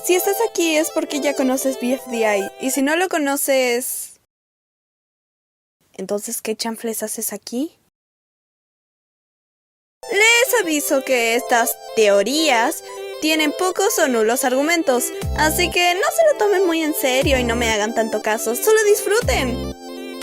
Si estás aquí es porque ya conoces BFDI, y si no lo conoces... Entonces, ¿qué chanfles haces aquí? Les aviso que estas teorías tienen pocos o nulos argumentos, así que no se lo tomen muy en serio y no me hagan tanto caso, solo disfruten.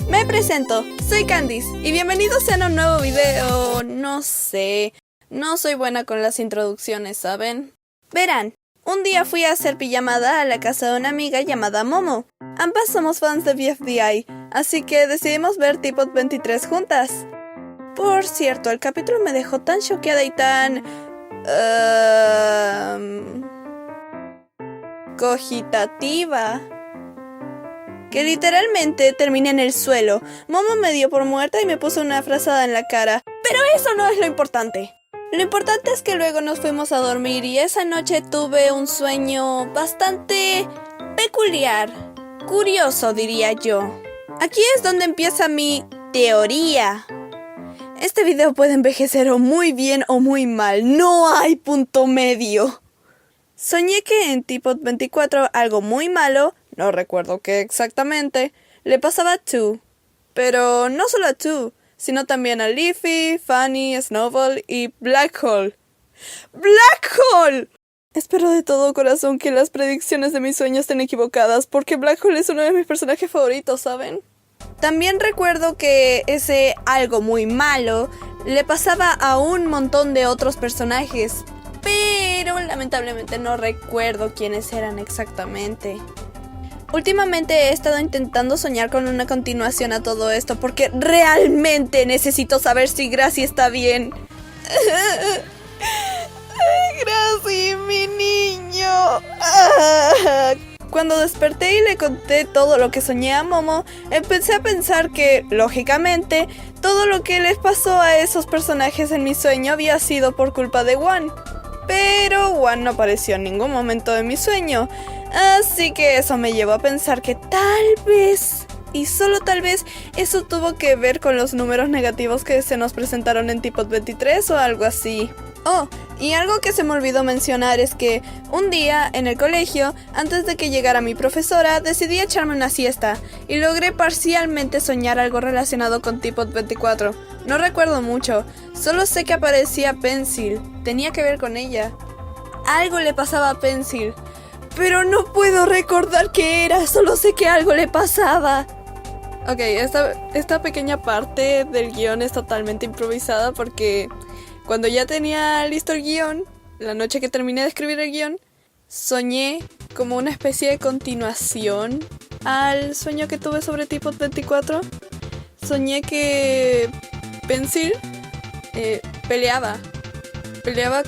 Me presento, soy Candice, y bienvenidos sean a un nuevo video. No sé, no soy buena con las introducciones, ¿saben? Verán, un día fui a hacer pijamada a la casa de una amiga llamada Momo. Ambas somos fans de BFDI, así que decidimos ver Teapot 23 juntas. Por cierto, el capítulo me dejó tan choqueada y tan... cogitativa, que literalmente terminé en el suelo. Momo me dio por muerta y me puso una frazada en la cara. Pero eso no es lo importante. Lo importante es que luego nos fuimos a dormir y esa noche tuve un sueño bastante peculiar. Curioso, diría yo. Aquí es donde empieza mi teoría. Este video puede envejecer o muy bien o muy mal. No hay punto medio. Soñé que en Teapot 24 algo muy malo, no recuerdo qué exactamente, le pasaba a Two. Pero no solo a Two, sino también a Leafy, Fanny, Snowball y Blackhole. ¡Blackhole! Espero de todo corazón que las predicciones de mis sueños estén equivocadas, porque Blackhole es uno de mis personajes favoritos, ¿saben? También recuerdo que ese algo muy malo le pasaba a un montón de otros personajes, pero lamentablemente no recuerdo quiénes eran exactamente. Últimamente he estado intentando soñar con una continuación a todo esto porque realmente necesito saber si Gracie está bien. Gracie, mi niño. Cuando desperté y le conté todo lo que soñé a Momo, empecé a pensar que, lógicamente, todo lo que les pasó a esos personajes en mi sueño había sido por culpa de One. Pero One no apareció en ningún momento de mi sueño, así que eso me llevó a pensar que tal vez, y solo tal vez, eso tuvo que ver con los números negativos que se nos presentaron en Teapot 23 o algo así. Oh, y algo que se me olvidó mencionar es que un día en el colegio, antes de que llegara mi profesora, decidí echarme una siesta y logré parcialmente soñar algo relacionado con Teapot 24. No recuerdo mucho, solo sé que aparecía Pencil, tenía que ver con ella. Algo le pasaba a Pencil, pero no puedo recordar qué era, solo sé que algo le pasaba. Ok, esta pequeña parte del guión es totalmente improvisada porque... Cuando ya tenía listo el guión, la noche que terminé de escribir el guión, soñé como una especie de continuación al sueño que tuve sobre Teapot 24. Soñé que Pencil peleaba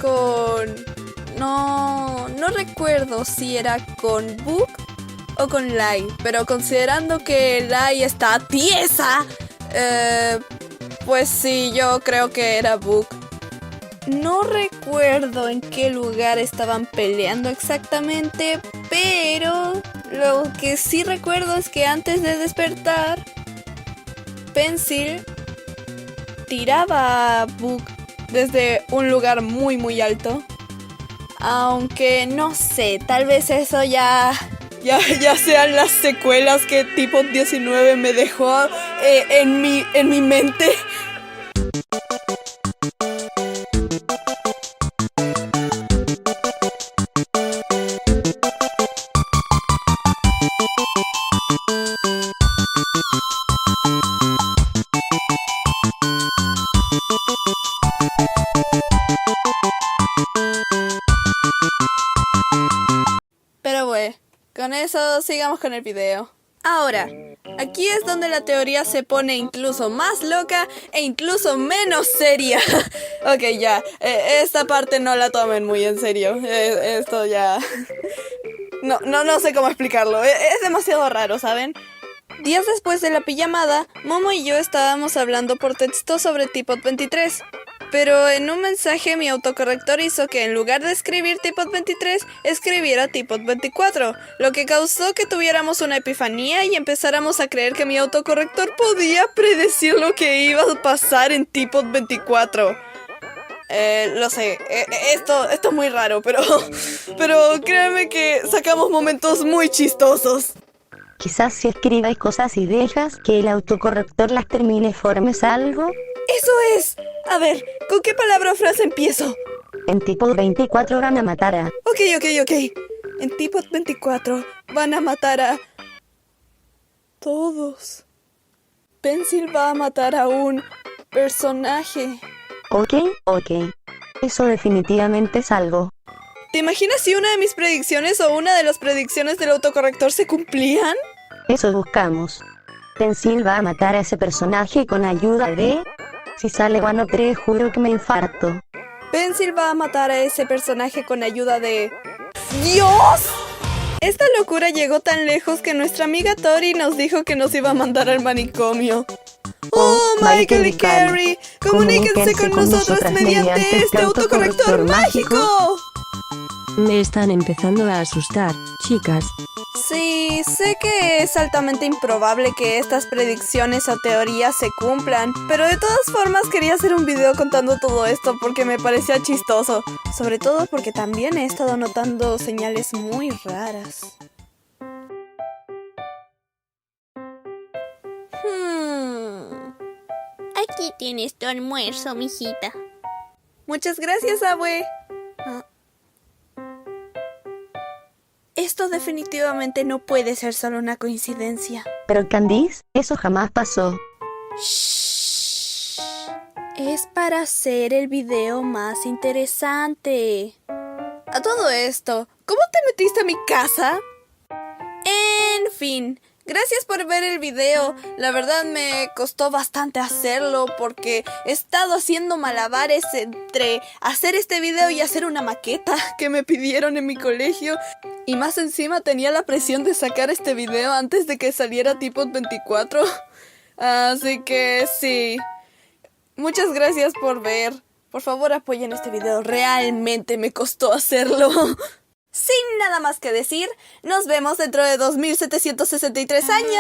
con... No recuerdo si era con Book o con Lai, pero considerando que Lai está tiesa, pues sí, yo creo que era Book. No recuerdo en qué lugar estaban peleando exactamente, pero lo que sí recuerdo es que antes de despertar, Pencil tiraba a Book desde un lugar muy muy alto. Aunque no sé, tal vez eso ya sean las secuelas que Teapot 19 me dejó en mi mente. Pero bueno, con eso sigamos con el video. Ahora, aquí es donde la teoría se pone incluso más loca e incluso menos seria. Ok, ya, esta parte no la tomen muy en serio. Esto ya... No sé cómo explicarlo, es demasiado raro, ¿saben? Días después de la pijamada, Momo y yo estábamos hablando por texto sobre Teapot 23. Pero en un mensaje mi autocorrector hizo que en lugar de escribir Teapot 23, escribiera Teapot 24, lo que causó que tuviéramos una epifanía y empezáramos a creer que mi autocorrector podía predecir lo que iba a pasar en Teapot 24. Lo sé, esto es muy raro, pero créanme que sacamos momentos muy chistosos. Quizás si escribes cosas y dejas que el autocorrector las termine formes algo. ¡Eso es! A ver, ¿con qué palabra o frase empiezo? En tipo 24 van a matar a... Ok. En tipo 24 van a matar a... todos. Pencil va a matar a un personaje. Ok. Eso definitivamente es algo. ¿Te imaginas si una de mis predicciones o una de las predicciones del autocorrector se cumplían? Eso buscamos. Pencil va a matar a ese personaje con ayuda de... Si sale Guano 3 juro que me infarto. Pencil va a matar a ese personaje con ayuda de... ¡Dios! Esta locura llegó tan lejos que nuestra amiga Tori nos dijo que nos iba a mandar al manicomio. ¡Oh, Michael y Carrie! ¡Comuníquense con nosotras mediante este autocorrector mágico! Me están empezando a asustar, chicas. Sí, sé que es altamente improbable que estas predicciones o teorías se cumplan, pero de todas formas quería hacer un video contando todo esto porque me parecía chistoso, sobre todo porque también he estado notando señales muy raras. Aquí tienes tu almuerzo, mijita. Muchas gracias, abue. Esto definitivamente no puede ser solo una coincidencia. Pero Candice, eso jamás pasó. Shh. Es para hacer el video más interesante. A todo esto, ¿cómo te metiste a mi casa? En fin, gracias por ver el video. La verdad me costó bastante hacerlo porque he estado haciendo malabares entre hacer este video y hacer una maqueta que me pidieron en mi colegio. Y más encima tenía la presión de sacar este video antes de que saliera tipo 24. Así que sí. Muchas gracias por ver. Por favor apoyen este video. Realmente me costó hacerlo. Sin nada más que decir, nos vemos dentro de 2763 años.